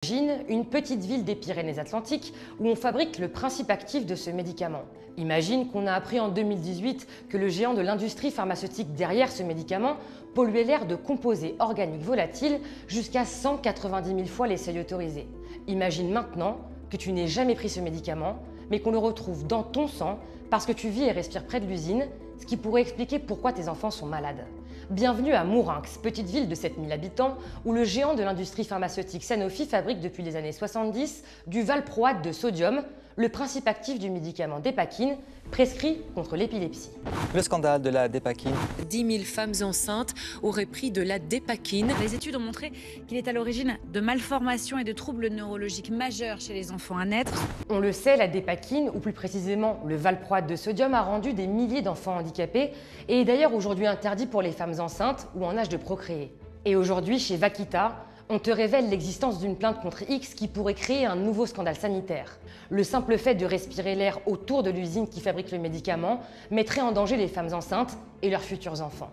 Imagine une petite ville des Pyrénées-Atlantiques où on fabrique le principe actif de ce médicament. Imagine qu'on a appris en 2018 que le géant de l'industrie pharmaceutique derrière ce médicament polluait l'air de composés organiques volatiles jusqu'à 190 000 fois les seuils autorisés. Imagine maintenant que tu n'aies jamais pris ce médicament, mais qu'on le retrouve dans ton sang parce que tu vis et respires près de l'usine, ce qui pourrait expliquer pourquoi tes enfants sont malades. Bienvenue à Mourinx, petite ville de 7000 habitants, où le géant de l'industrie pharmaceutique Sanofi fabrique depuis les années 70 du valproate de sodium, le principe actif du médicament Dépakine, prescrit contre l'épilepsie. Le scandale de la Dépakine. 10 000 femmes enceintes auraient pris de la Dépakine. Les études ont montré qu'il est à l'origine de malformations et de troubles neurologiques majeurs chez les enfants à naître. On le sait, la Dépakine, ou plus précisément le valproate de sodium, a rendu des milliers d'enfants handicapés et est d'ailleurs aujourd'hui interdit pour les femmes enceintes ou en âge de procréer. Et aujourd'hui, chez Vaquita, on te révèle l'existence d'une plainte contre X qui pourrait créer un nouveau scandale sanitaire. Le simple fait de respirer l'air autour de l'usine qui fabrique le médicament mettrait en danger les femmes enceintes et leurs futurs enfants.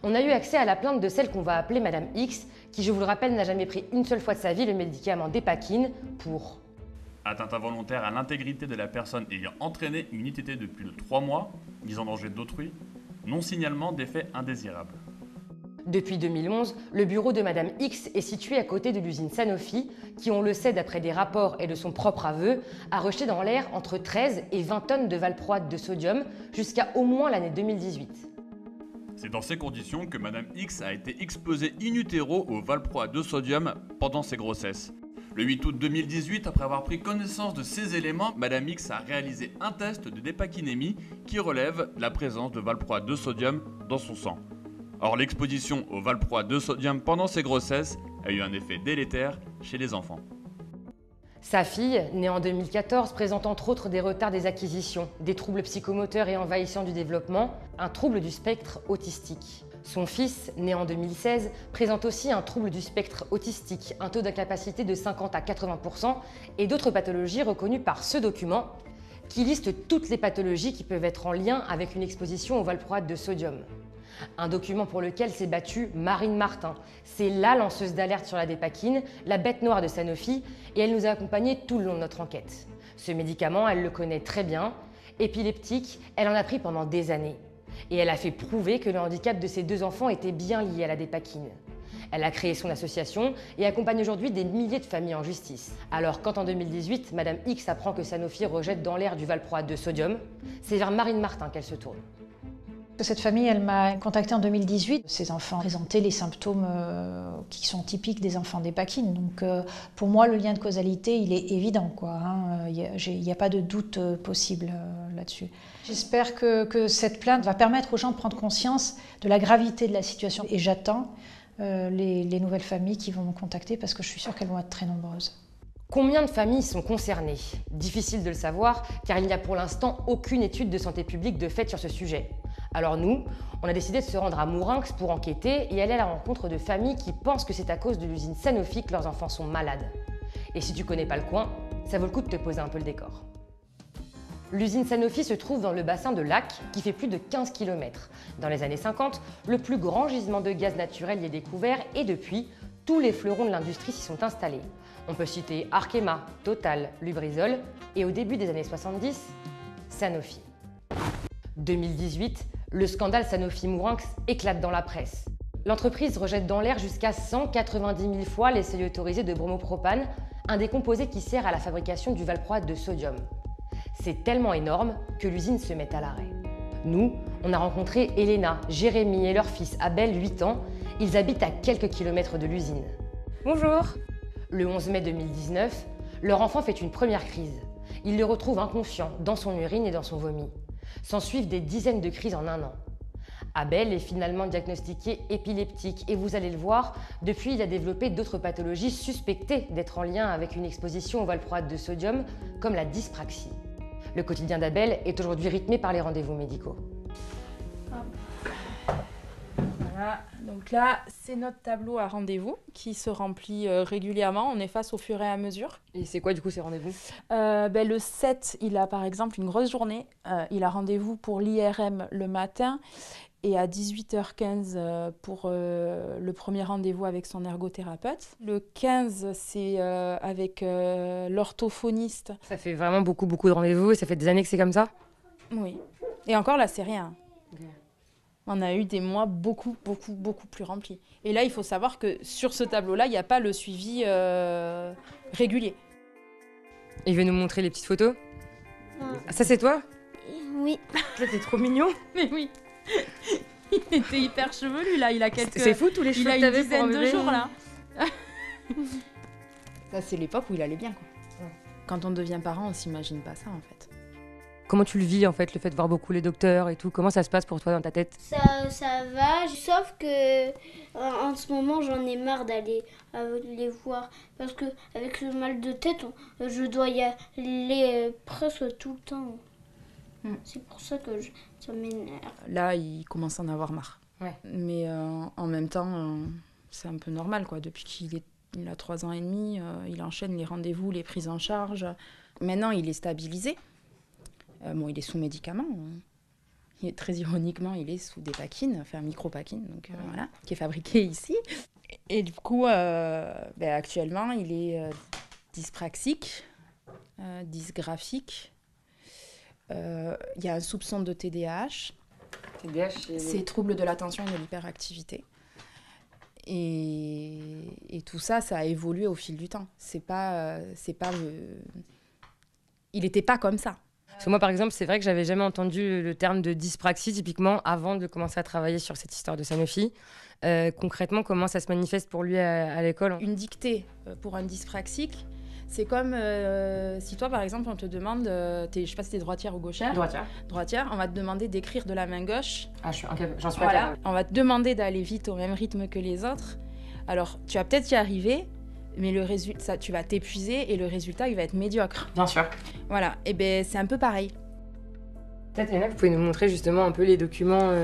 On a eu accès à la plainte de celle qu'on va appeler Madame X, qui, je vous le rappelle, n'a jamais pris une seule fois de sa vie le médicament Dépakine pour atteinte involontaire à l'intégrité de la personne ayant entraîné une ITT de plus de 3 mois, mise en danger d'autrui, non-signalement d'effets indésirables. Depuis 2011, le bureau de Madame X est situé à côté de l'usine Sanofi, qui, on le sait d'après des rapports et de son propre aveu, a rejeté dans l'air entre 13 et 20 tonnes de valproate de sodium jusqu'à au moins l'année 2018. C'est dans ces conditions que Madame X a été exposée in utero au valproate de sodium pendant ses grossesses. Le 8 août 2018, après avoir pris connaissance de ces éléments, Madame X a réalisé un test de dépakinémie qui relève la présence de valproate de sodium dans son sang. Or, l'exposition au valproate de sodium pendant ses grossesses a eu un effet délétère chez les enfants. Sa fille, née en 2014, présente entre autres des retards des acquisitions, des troubles psychomoteurs et envahissants du développement, un trouble du spectre autistique. Son fils, né en 2016, présente aussi un trouble du spectre autistique, un taux d'incapacité de 50 à 80% et d'autres pathologies reconnues par ce document qui liste toutes les pathologies qui peuvent être en lien avec une exposition au valproate de sodium. Un document pour lequel s'est battue Marine Martin. C'est la lanceuse d'alerte sur la Dépakine, la bête noire de Sanofi, et elle nous a accompagnés tout le long de notre enquête. Ce médicament, elle le connaît très bien. Épileptique, elle en a pris pendant des années. Et elle a fait prouver que le handicap de ses 2 enfants était bien lié à la Dépakine. Elle a créé son association et accompagne aujourd'hui des milliers de familles en justice. Alors quand en 2018, Madame X apprend que Sanofi rejette dans l'air du valproate de sodium, c'est vers Marine Martin qu'elle se tourne. Cette famille, elle m'a contactée en 2018. Ces enfants présentaient les symptômes qui sont typiques des enfants Dépakine. Donc pour moi, le lien de causalité, il est évident, quoi. Il n'y a pas de doute possible là-dessus. J'espère que cette plainte va permettre aux gens de prendre conscience de la gravité de la situation. Et j'attends les nouvelles familles qui vont me contacter parce que je suis sûre qu'elles vont être très nombreuses. Combien de familles sont concernées? Difficile de le savoir car il n'y a pour l'instant aucune étude de santé publique de fait sur ce sujet. Alors nous, on a décidé de se rendre à Mourinx pour enquêter et aller à la rencontre de familles qui pensent que c'est à cause de l'usine Sanofi que leurs enfants sont malades. Et si tu connais pas le coin, ça vaut le coup de te poser un peu le décor. L'usine Sanofi se trouve dans le bassin de Lac qui fait plus de 15 km. Dans les années 50, le plus grand gisement de gaz naturel y est découvert et depuis, tous les fleurons de l'industrie s'y sont installés. On peut citer Arkema, Total, Lubrizol et au début des années 70, Sanofi. 2018, le scandale Sanofi-Mourinx éclate dans la presse. L'entreprise rejette dans l'air jusqu'à 190 000 fois les seuils autorisés de bromopropane, un des composés qui sert à la fabrication du valproate de sodium. C'est tellement énorme que l'usine se met à l'arrêt. Nous, on a rencontré Elena, Jérémy et leur fils Abel, 8 ans. Ils habitent à quelques kilomètres de l'usine. Bonjour. Le 11 mai 2019, leur enfant fait une première crise. Ils le retrouvent inconscient dans son urine et dans son vomi. S'ensuivent des dizaines de crises en un an. Abel est finalement diagnostiqué épileptique et vous allez le voir, depuis il a développé d'autres pathologies suspectées d'être en lien avec une exposition au valproate de sodium comme la dyspraxie. Le quotidien d'Abel est aujourd'hui rythmé par les rendez-vous médicaux. Voilà, donc là, c'est notre tableau à rendez-vous qui se remplit régulièrement. On efface au fur et à mesure. Et c'est quoi du coup ces rendez-vous? Le 7, il a par exemple une grosse journée. Il a rendez-vous pour l'IRM le matin et à 18h15 pour le premier rendez-vous avec son ergothérapeute. Le 15, c'est avec l'orthophoniste. Ça fait vraiment beaucoup de rendez-vous et ça fait des années que c'est comme ça? Oui. Et encore là, c'est rien. Okay. On a eu des mois beaucoup plus remplis. Et là, il faut savoir que sur ce tableau-là, il n'y a pas le suivi régulier. Il veut nous montrer les petites photos? Ah, ça, c'est toi? Oui. Là, t'es trop mignon. Mais oui. Il était hyper chevelu, là. Il a quelques... C'est fou, tous les cheveux que t'avais pour un bébé. Il a une dizaine de jours, là. Ça, c'est l'époque où il allait bien, quoi. Ouais. Quand on devient parent, on s'imagine pas ça, en fait. Comment tu le vis, en fait, le fait de voir beaucoup les docteurs et tout? Comment ça se passe pour toi dans ta tête? Ça va, sauf que en ce moment, j'en ai marre d'aller les voir. Parce que avec le mal de tête, je dois y aller presque tout le temps. C'est pour ça que ça m'énerve. Là, il commence à en avoir marre. Ouais. Mais en même temps, c'est un peu normal, quoi. Depuis qu'il a 3 ans et demi, il enchaîne les rendez-vous, les prises en charge. Maintenant, il est stabilisé. Bon, il est sous médicaments. Très ironiquement, il est sous des paquines, enfin micro-paquines, donc voilà, qui est fabriqué ici. Et du coup, actuellement, il est dyspraxique, dysgraphique. Il y a un soupçon de TDAH. TDAH, c'est trouble de l'attention et de l'hyperactivité. Et tout ça, ça a évolué au fil du temps. C'est pas il n'était pas comme ça. Parce que moi, par exemple, c'est vrai que j'avais jamais entendu le terme de dyspraxie, typiquement, avant de commencer à travailler sur cette histoire de Sanofi. Concrètement, comment ça se manifeste pour lui à l'école? Une dictée pour un dyspraxique, c'est comme si toi, par exemple, on te demande, je sais pas si t'es droitière ou gauchère. Droitière, on va te demander d'écrire de la main gauche. Ah, j'en suis pas capable. On va te demander d'aller vite au même rythme que les autres. Alors, tu vas peut-être y arriver, mais le résultat, tu vas t'épuiser et le résultat, il va être médiocre. Bien sûr. Voilà, et ben c'est un peu pareil. Peut-être, Léna, vous pouvez nous montrer justement un peu les documents.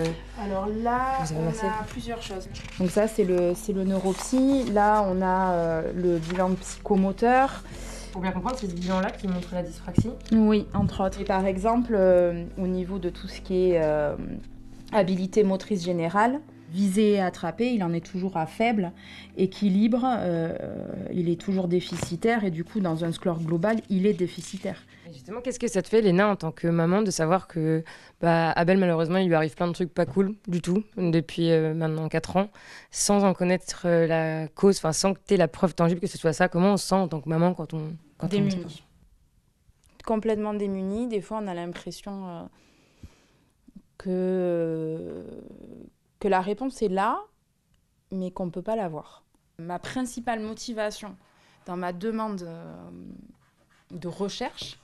Alors là, on a plusieurs choses. Donc ça, c'est le neuropsy. Là, on a le bilan psychomoteur. Pour bien comprendre, c'est ce bilan-là qui montre la dyspraxie? Oui, entre autres. Et par exemple, au niveau de tout ce qui est habilité motrice générale, visé et attrapé, il en est toujours à faible. Équilibre, il est toujours déficitaire et du coup, dans un score global, il est déficitaire. Et justement, qu'est-ce que ça te fait, Léna, en tant que maman, de savoir que Abel, malheureusement, il lui arrive plein de trucs pas cool du tout, depuis maintenant 4 ans, sans en connaître la cause, sans que tu aies la preuve tangible que ce soit ça? Comment on se sent en tant que maman quand on... Démunie. Complètement démunie. Des fois, on a l'impression que la réponse est là, mais qu'on ne peut pas l'avoir. Ma principale motivation dans ma demande de recherche,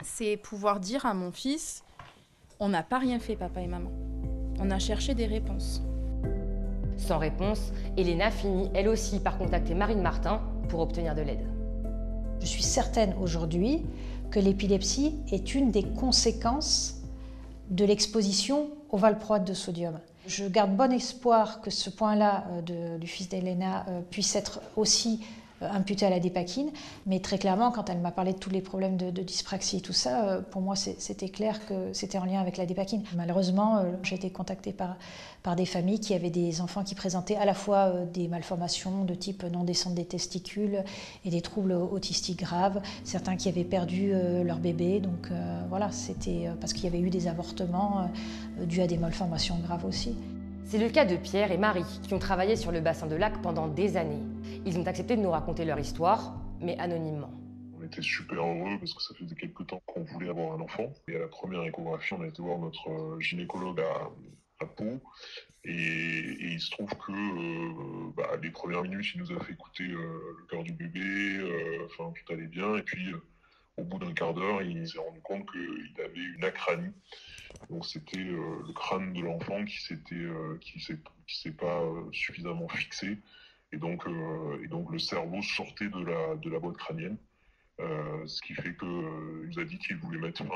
c'est pouvoir dire à mon fils, on n'a pas rien fait, papa et maman. On a cherché des réponses. Sans réponse, Elena finit elle aussi par contacter Marine Martin pour obtenir de l'aide. Je suis certaine aujourd'hui que l'épilepsie est une des conséquences de l'exposition au valproate de sodium. Je garde bon espoir que ce point-là du fils d'Elena puisse être aussi imputé à la dépakine, mais très clairement, quand elle m'a parlé de tous les problèmes de dyspraxie et tout ça, pour moi, c'était clair que c'était en lien avec la dépakine. Malheureusement, j'ai été contactée par des familles qui avaient des enfants qui présentaient à la fois des malformations de type non-descente des testicules et des troubles autistiques graves, certains qui avaient perdu leur bébé, donc voilà, c'était parce qu'il y avait eu des avortements dus à des malformations graves aussi. C'est le cas de Pierre et Marie, qui ont travaillé sur le bassin de Lac pendant des années. Ils ont accepté de nous raconter leur histoire, mais anonymement. On était super heureux parce que ça faisait quelques temps qu'on voulait avoir un enfant. Et à la première échographie, on a été voir notre gynécologue à Pau. Et il se trouve que les premières minutes, il nous a fait écouter le cœur du bébé, tout allait bien. Et puis, au bout d'un quart d'heure, il s'est rendu compte qu'il avait une acranie. Donc c'était le crâne de l'enfant qui s'est pas suffisamment fixé. Et donc le cerveau sortait de la boîte crânienne. Ce qui fait qu'il nous a dit qu'il voulait mettre fin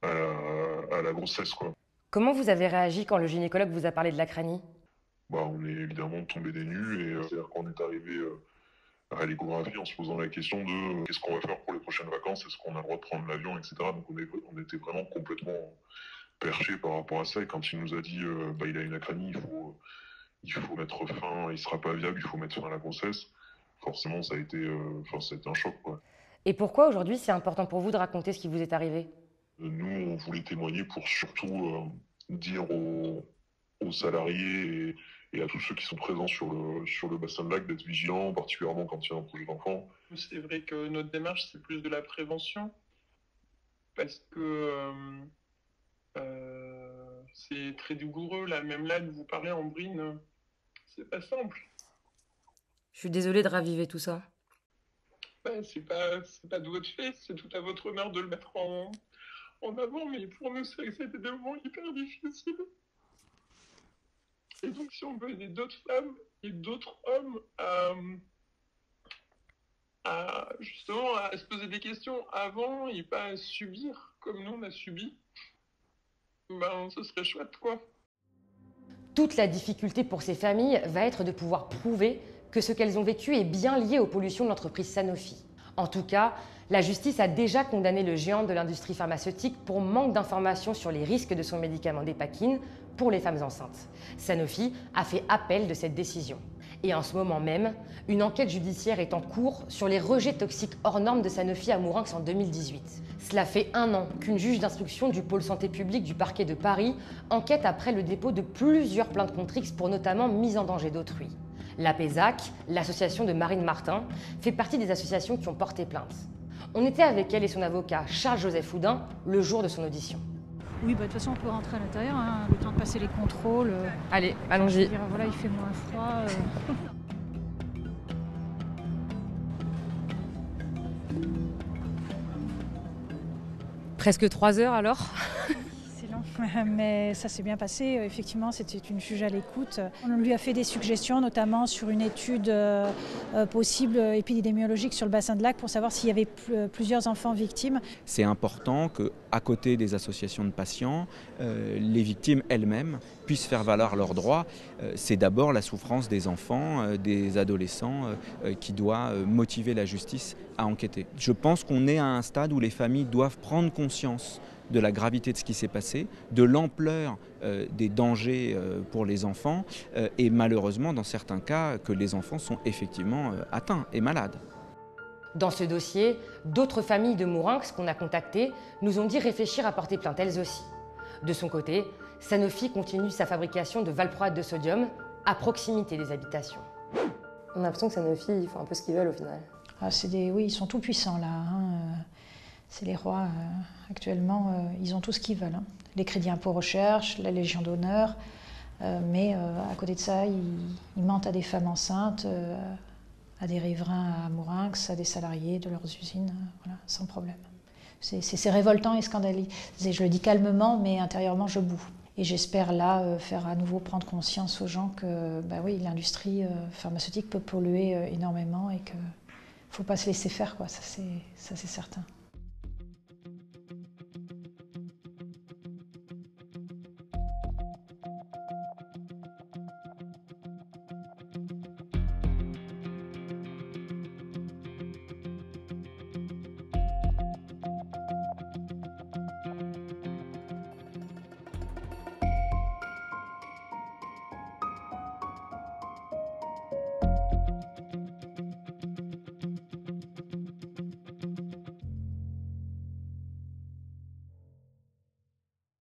à la grossesse, quoi. Comment vous avez réagi quand le gynécologue vous a parlé de l'acranie? On est évidemment tombé des nues et c'est-à-dire qu'on est arrivé à l'échographie en se posant la question de qu'est-ce qu'on va faire pour les prochaines vacances, est-ce qu'on a le droit de prendre l'avion, etc. Donc on était vraiment complètement perché par rapport à ça. Et quand il nous a dit il a une acranie, il faut mettre fin, il sera pas viable, il faut mettre fin à la grossesse, forcément ça a été un choc, quoi. Et pourquoi aujourd'hui c'est important pour vous de raconter ce qui vous est arrivé? Nous, on voulait témoigner pour surtout dire aux salariés et à tous ceux qui sont présents sur le bassin de lac d'être vigilants, particulièrement quand il y a un projet d'enfant. C'est vrai que notre démarche, c'est plus de la prévention, parce que c'est très douloureux, là. Même là, de vous parler en brine, c'est pas simple. Je suis désolée de raviver tout ça. C'est pas de votre fait, c'est tout à votre honneur de le mettre en avant, mais pour nous, c'est des moments hyper difficiles. Et donc, si on veut aider d'autres femmes et d'autres hommes justement à se poser des questions avant et pas à subir comme nous on a subi, ce serait chouette, quoi. Toute la difficulté pour ces familles va être de pouvoir prouver que ce qu'elles ont vécu est bien lié aux pollutions de l'entreprise Sanofi. En tout cas, la justice a déjà condamné le géant de l'industrie pharmaceutique pour manque d'informations sur les risques de son médicament Dépakine pour les femmes enceintes. Sanofi a fait appel de cette décision. Et en ce moment même, une enquête judiciaire est en cours sur les rejets toxiques hors normes de Sanofi à Mourinx en 2018. Cela fait 1 an qu'une juge d'instruction du pôle santé publique du parquet de Paris enquête après le dépôt de plusieurs plaintes contre X pour notamment mise en danger d'autrui. L'APESAC, l'association de Marine Martin, fait partie des associations qui ont porté plainte. On était avec elle et son avocat Charles-Joseph Houdin le jour de son audition. Oui, de toute façon, on peut rentrer à l'intérieur, le temps de passer les contrôles. Allez, allons-y. Voilà, il fait moins froid. Presque 3 heures alors? C'est long, mais ça s'est bien passé. Effectivement, c'était une juge à l'écoute. On lui a fait des suggestions, notamment sur une étude possible épidémiologique sur le bassin de lac pour savoir s'il y avait plusieurs enfants victimes. C'est important qu'à côté des associations de patients, les victimes elles-mêmes puissent faire valoir leurs droits. C'est d'abord la souffrance des enfants, des adolescents qui doit motiver la justice à enquêter. Je pense qu'on est à un stade où les familles doivent prendre conscience de la gravité de ce qui s'est passé, de l'ampleur des dangers pour les enfants et malheureusement dans certains cas que les enfants sont effectivement atteints et malades. Dans ce dossier, d'autres familles de Mourinx qu'on a contactées nous ont dit réfléchir à porter plainte elles aussi. De son côté, Sanofi continue sa fabrication de valproate de sodium à proximité des habitations. On a l'impression que Sanofi, ils font un peu ce qu'ils veulent au final. Oui, ils sont tout puissants là. C'est les rois actuellement, ils ont tout ce qu'ils veulent. Les crédits impôt recherche, la Légion d'honneur, mais à côté de ça, ils mentent à des femmes enceintes, à des riverains à Mourinx, à des salariés de leurs usines, voilà, sans problème. C'est révoltant et scandalisant. Je le dis calmement, mais intérieurement, je boue. Et j'espère là faire à nouveau prendre conscience aux gens que l'industrie pharmaceutique peut polluer énormément et qu'il ne faut pas se laisser faire, quoi. Ça c'est certain.